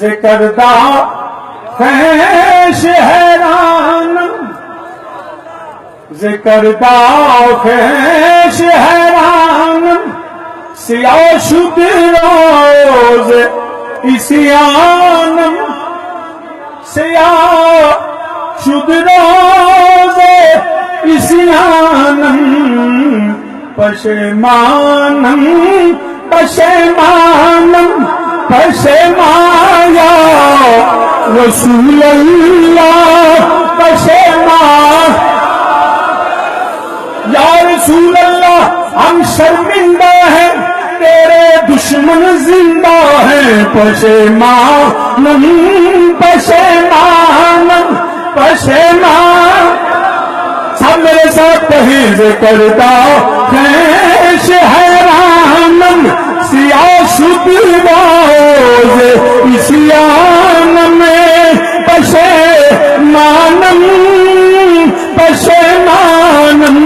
ذکر دا خیش حیرانم ذکر دا خیش حیرانم سیاہ شد روز اسیانم سیاہ شد روز اسیانم پشیمانم پشیمانم پشیمایا رسول اللہ پشیمان یا رسول اللہ ہم شرمندہ ہیں تیرے دشمن زندہ ہیں پشیمانم پشیمانم پشیمان سب میرے ساتھ کہیں ذکر دا خیش حیرانم سیاہ شد روز اسیانم پشیمانم پشیمانم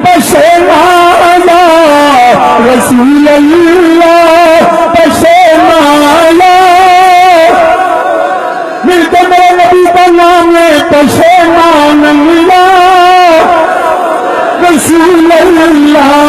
پشیمایا رسول اللہ پشیمایا ملتے میرے نبی کا نام ہے پشیمانم رسول اللہ